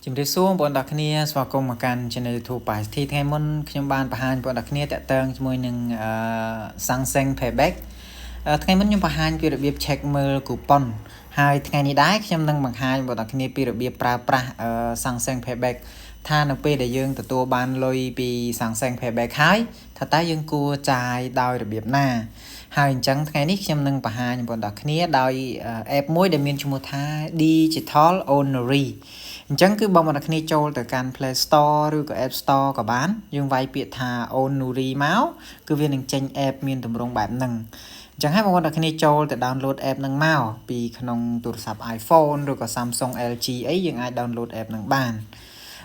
ជំរាបសួរបងប្អូនទាំងគ្នាស្វាគមន៍មកកាន់ Channel YouTube បាទទីថ្ងៃមុនខ្ញុំបានបង្ហាញបងប្អូនទាំងគ្នាតាក់ទងជាមួយនឹងSamsung Payback ថ្ងៃមុនខ្ញុំបង្ហាញពីរបៀប check មើល coupon ហើយថ្ងៃនេះដែរខ្ញុំនឹងបង្ហាញបងប្អូនទាំងគ្នាពីរបៀបប្រើប្រាស់ Samsung Payback ថានៅពេលដែលយើងទទួលបានលុយពី Samsung Payback ហើយថាតើយើងគួរចាយដោយរបៀបណាហើយអញ្ចឹងថ្ងៃនេះខ្ញុំនឹងបង្ហាញបងប្អូនទាំងគ្នាដោយ app មួយដែលមានឈ្មោះថា Digital Ownery អញ្ចឹងគឺបងប្អូនគ្នាចូលទៅកាន់ Play Store ឬក៏ App Store ក៏បានយើងវាយពាក្យថា Ownery មកគឺវានឹងចេញ app មានទម្រង់បែបហ្នឹងអញ្ចឹងហើយបងប្អូនគ្នាចូលទៅ download app ហ្នឹងមកពីក្នុងទូរស័ព្ទ iPhone ឬក៏ Samsung LG អីយើងអាច download app ហ្នឹងបាន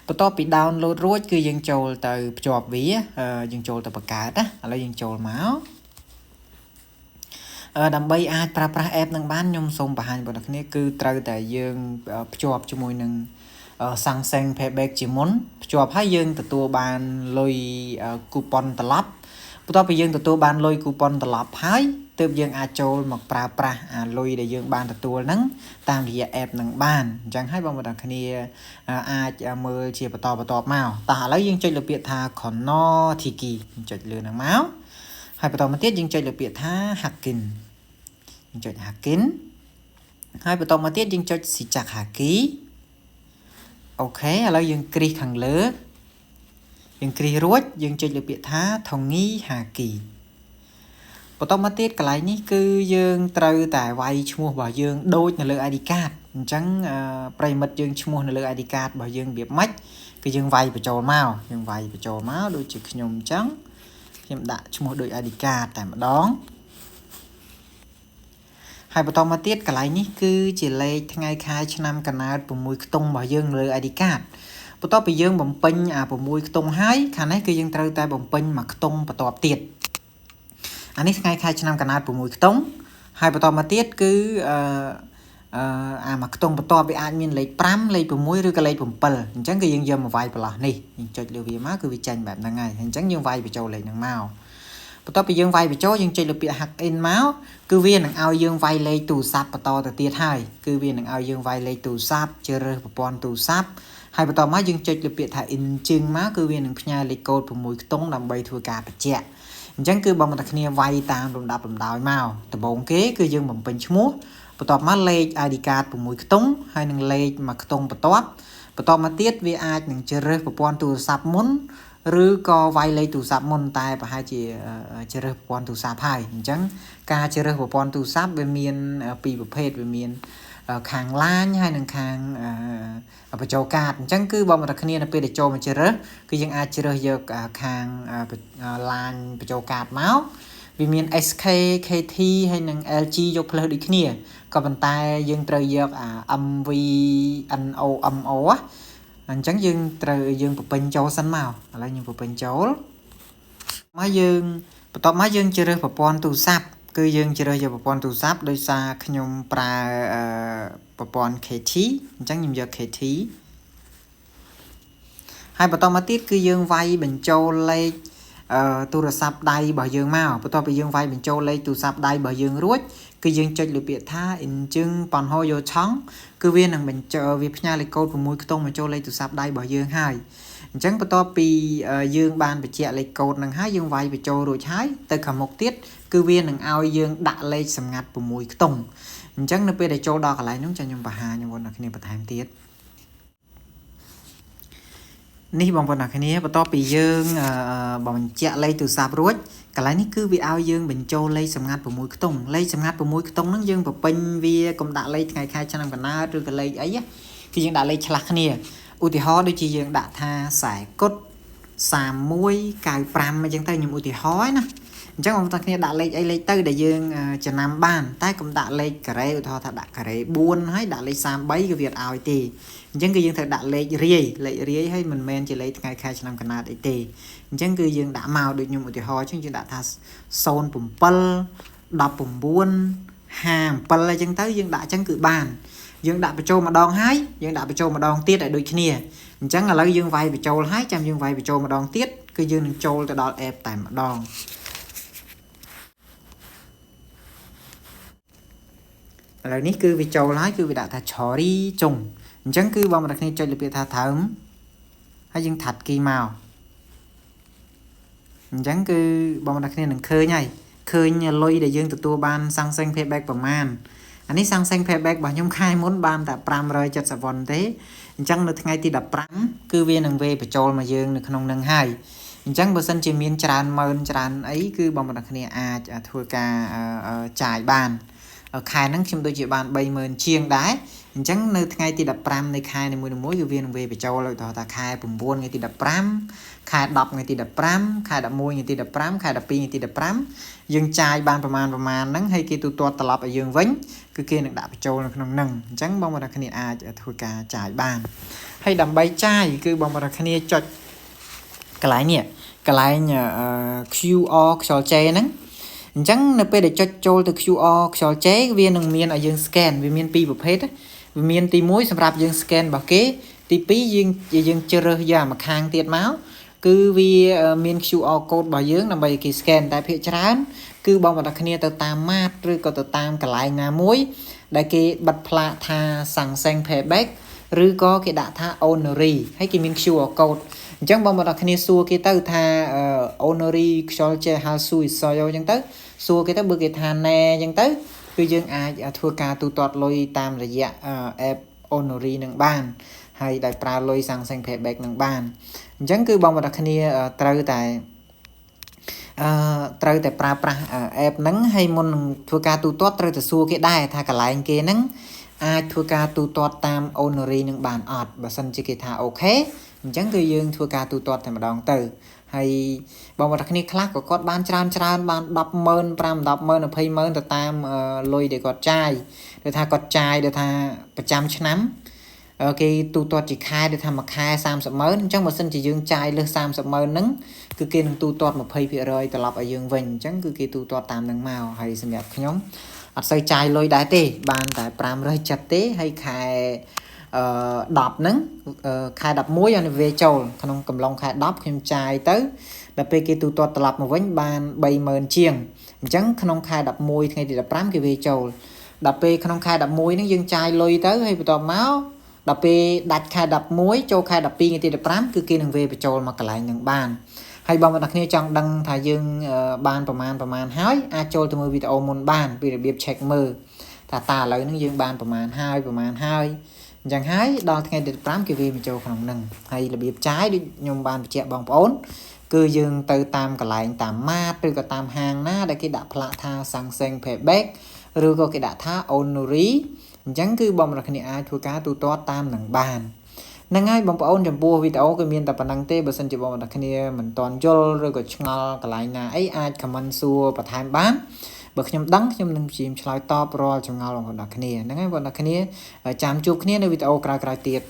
បន្ទាប់ពី download រួចគឺយើងចូលទៅភ្ជាប់វាយើងចូលទៅបង្កើតណាឥឡូវយើងចូលមកដើម្បីអាចប្រើប្រាស់ app ហ្នឹងបានខ្ញុំសូមបង្ហាញបងប្អូនគ្នាគឺត្រូវតែយើងភ្ជាប់ជាមួយនឹងSamsung Payback ជាមុនភ្ជាប់ហើយយើងទទួលបានលុយ coupon ត្រឡប់បន្ទាប់ពីយើងទទួលបានលុយ coupon ត្រឡប់ហើយទើបយើងអាចចូលមកប្រើប្រាស់អាលុយដែលយើងបានទទួលហ្នឹងតាមរយៈ app ហ្នឹងបានអញ្ចឹងហើយបងប្អូនគ្នាអាចមើលជាបន្តមកតោះឥឡូវយើងចុចលើពាក្យថា Konothiki ចុចលើហ្នឹងមកហើយបន្តមកទៀតយើងចុចលើពាក្យថា Hakin យើងចុច Hakin ហើយបន្តមកទៀតយើងចុច Sijak Hakiអូខេឥឡូវយើងគ្រីសខាងលើយើងគ្រីសរួចយើងចុចលើពាក្យថា Thongi Haki បន្តមកទៀតកន្លែងនេះគឺយើងត្រូវតែវាយឈ្មោះរបស់យើងដូចនៅលើ ID card អញ្ចឹងប្រិមិត្តយើងឈ្មោះនៅលើ ID card របស់យើងវាម៉េចគឺយើងវាយបញ្ចូលមកដូចជាខ្ញុំអញ្ចឹងខ្ញុំដាក់ឈ្មោះដូច ID card តែម្ដងហើយបន្តមកទៀតកន្លែងនេះគឺជាលេខថ្ងៃខែឆ្នាំកណើត6ខ្ទង់របស់យើងលើ ID card បន្ទាប់ពីយើងបំពេញអា6ខ្ទង់ហើយខាងនេះគឺយើងត្រូវតែបំពេញមួយខ្ទង់បន្ទាប់ទៀតអានេះថ្ងៃខែឆ្នាំកណើត6ខ្ទង់ហើយបន្តមកទៀតគឺអាមួយខ្ទង់បន្ទាប់វាអាចមានលេខ5លេខ6ឬក៏លេខ7អញ្ចឹងគឺយើងយកមកវាយប្រឡោះនេះយើងចុចលើវាមកគឺវាចេញបែបហ្នឹងហើយអញ្ចឹងយើងវាយបញ្ចូលលេខហ្នឹងមកបន្ទាប់ពីយើងវាយបញ្ចូលយើងចុចលើពាក្យ hack in មកគឺវានឹងឲ្យយើងវាយលេខទូរស័ព្ទបន្តទៅទៀតហើយគឺវានឹងឲ្យយើងវាយលេខទូរស័ព្ទជ្រើសរើសប្រព័ន្ធទូរស័ព្ទហើយបន្តមកយើងចុចលើពាក្យថា in ជើងមកគឺវានឹងផ្ញើលេខកូដ6ខ្ទង់ដើម្បីធ្វើការបញ្ជាក់អញ្ចឹងគឺបងប្អូនគ្នាវាយតាមលំដាប់លំដោយមកដំបូងគេគឺយើងបំពេញឈ្មោះបន្ទាប់មកលេខ ID card 6ខ្ទង់ហើយនឹងលេខមួយខ្ទង់បន្ទាប់មកទៀតវាអាចនឹងជ្រើសរើសប្រព័ន្ធទូរស័ព្ទមុនឬក៏វាយលេខទូរស័ព្ទមុនតែប្រហែលជាជ្រើសរើសប្រព័ន្ធទូរស័ព្ទហើយអញ្ចឹងការជ្រើសរើសប្រព័ន្ធទូរស័ព្ទវាមានពីរប្រភេទវាមានខាង LAN ហើយនិងខាងបញ្ចូលកាតអញ្ចឹងគឺបងប្អូនគ្នានៅពេលដែលចូលមកជ្រើសរើសគឺយើងអាចជ្រើសយកខាង LAN បញ្ចូលកាតមកវាមាន SK KT ហើយនិង LG យកផ្លើសដូចគ្នាក៏ប៉ុន្តែយើងត្រូវយកMV NO MO អញ្ចឹងយើងត្រូវយើងបំពេញចូលសិនមកឥឡូវយើងបំពេញចូលមកយើងបន្ទាប់មកយើងជ្រើសរើសប្រព័ន្ធទូរស័ព្ទគឺយើងជ្រើសយកប្រព័ន្ធទូរស័ព្ទដោយសារខ្ញុំប្រើប្រព័ន្ធ KT អញ្ចឹងខ្ញុំយក KT ហើយបន្តមកទៀតគឺយើងវាយបញ្ចូលលេខទូរស័ព្ទដៃរបស់យើងមកបន្ទាប់ពីយើងវាយបញ្ចូលលេខទូរស័ព្ទដៃរបស់យើងរួចគឺយើងចុចលើពាក្យថា Inchung Panho Yo Chong គឺវានឹងបញ្ចូលវាផ្ញើលេខកូដ6ខ្ទង់បញ្ចូលលេខទូរស័ព្ទដៃរបស់យើងហើយអញ្ចឹងបន្ទាប់ពីយើងបានបញ្ជាក់លេខកូដហ្នឹងហើយយើងវាយបញ្ចូលរួចហើយទៅខាងមុខទៀតគឺវានឹងឲ្យយើងដាក់លេខសម្ងាត់6ខ្ទង់អញ្ចឹងនៅពេលដែលចូលដល់កន្លែងហ្នឹងចាំខ្ញុំបង្ហាញបងប្អូនគ្នាបន្ថែមទៀតនេះបងប្អូនគ្នាបន្ទាប់ពីយើងបញ្ជាក់លេខទូរស័ព្ទរួចកន្លែងនេះគឺវាឲ្យយើងបញ្ចូលលេខសម្ងាត់6ខ្ទង់លេខសម្ងាត់6ខ្ទង់ហ្នឹងយើងបំពេញវាកុំដាក់លេខថ្ងៃខែឆ្នាំកណើតឬក៏លេខអីគឺយើងដាក់លេខឆ្លាស់គ្នាឧទាហរណ៍ដូចជាយើងដាក់ថាខ្សែគុត3195អញ្ចឹងទៅខ្ញុំឧទាហរណ៍ណាអញ្ចឹងបងប្អូនគ្នាដាក់លេខអីលេខទៅដែលយើងចំណាំបានតែកុំដាក់លេខការ៉េឧទាហរណ៍ថាដាក់ការ៉េ4ហើយដាក់លេខ33គឺវាអត់ឲ្យទេអញ្ចឹងគឺយើងត្រូវដាក់លេខរាយហើយមិនមែនជាលេខថ្ងៃខែឆ្នាំកណើតអីទេអញ្ចឹងគឺយើងដាក់មកដូចខ្ញុំឧទាហរណ៍អញ្ចឹងយើងដាក់ថា07 19 57អញ្ចឹងទៅយើងដាក់អញ្ចឹងគឺបានយើងដាក់បញ្ចូលម្ដងហើយយើងដាក់បញ្ចូលម្ដងទៀតឲ្យដូចគ្នាអញ្ចឹងឥឡូវយើងវាយបញ្ចូលហើយចាំយើងវាយបញ្ចូលម្ដងទៀតគឺយើងនឹងចូលទៅដល់ app តែម្ដងឥឡូវនេះគឺវាចូលហើយគឺវាដាក់ថា Chori ចុង chẳng cứ bọn mình khi chơi được việc thả thơm hay dừng thật kỳ màu chẳng cứ bọn mình khi đừng khơi nhảy khơi như lôi để dương từ tua ban sang xanh payback của man anh ấy sang xanh payback bảo nhung khai muốn ban tại pram rồi chật sập vòn thế chẳng được ngay thì đập pram cứ viên đừng về phải trôi mà dương được không nâng hai chẳng bữa sân chỉ miên tràn mơn tràn ấy cứ bọn mình khi thua ca trải bàn ở khai nắng chim tôi chỉ bàn bay mơn chiêng đái chẳng nơi ngay thì đập pram nơi khai này mùi cái viên về phải trôi rồi ta khai bùm buôn ngay thì đập pram khai đập ngay thì đập pram khai đập môi ngay thì đập pram khai đập pi ngay thì đập pram dương trai banประมาณ nắng hay kia tụt tọt tập ở dương vĩnh cứ kia được đạp trâu nó nâng chẳng bông mà khani thôi cả trải bàn hay đầm bay trai cứ bông mà khani chọn cái lái nhỉ cái lái QR cho che nắng chẳng là để cho trâu từ QR cho chế viên đừng miên ở dương scan vì miên pi bập hết vì miên tí muối sầm rạp dương scan bảo kế tí pí dương chơi ra mà khang tiệt máu cứ vì miền QR code bảo dưỡng là bởi cái scan tại phía trán cứ bao mà đặc biệt từ tam mát rồi có từ tam cả lại ngà muối đại cái bật plạ tha sẵn xanh payback rồi có cái đã tha honorary hay cái miền QR code chẳng bao mà đặc biệt xua cái từ tha honorary cho chơi ha xui soi chẳng tới xua cái tới bữa cái tha nè chẳng tới cứ dương ai thua ca tu tọt lôi tam là dạ app honorary nâng ban hay đại pra lôi sẵn xanh payback nâng ban chẳng cứ bông mà đặc biệt trâu tại pra ép nắng hay môn thua ca tu tốt trâu tại xua cái đai tha cả lại kia nắng ai thua ca tu tốt tam honorary nâng bàn ọt và sân chỉ kia tha ok chẳng cứ dương thua ca tu tốt thì mà đòn từ hay bông mà đặc biệt khác của con ban tràn ban đập mơn pram đập mơn ở phay mơn từ tam lôi để gọt chai để tha cả trăm nắm cái tu toát chỉ khai để tham mà khai sam sập mới chẳng mà xin chỉ dương trai lơ sam sập mới nứng cứ kia tu toát một phay phía rồi tập ở dương vinh chẳng cứ kia tu toát tam nâng màu hay xem đẹp nhóm ở xây trai lôi đá tê bàn tại pram rơi chặt tế hay khai đập nứng khai đập muối anh về châu không cầm long khai đập thêm trai tới đập pe kia tu toát tập một vánh bàn bay mờn chiêng chẳng không khai đập muối ngay thì đập pram kia về châu đập pe không khai đập muối nó dương trai lôi tới hay bị tọt máu đập pe đặt khai đập muối châu khai đập pi ngay thì đập pram cứ kia đừng về bị châu mà cả lại những bàn hay bao mà đặc biệt trong đăng thải dương banประมาณhái a châu từ 10 video môn ban vì được check mơ thà ta lấy nó dương banประมาณ2chẳng hái đo ngay thì đập pram kia về bị châu không nâng hay là biệt trái đi nhung ban chẹt bong ổn cứ dương từ tam cả lại tam ma từ cả tam hàng na để cái đạp lạ tha sang xanh payback rồi có cái đạp tha honorary chẳng cứ bom là cái này ai thua cá tu to tam nằng bàn nằng ai bom ổn chấm bùa video cái miền tập năng tê bờ sân chỉ bom là cái này mình toàn vô rồi có chăng cả lại na ấy ai comment xua và tham bán bậc nhom đắng nhom nâng chìm slide top rồi chăng lòng là cái này nằng ai bom là cái này chạm chụp cái này video cài tiệt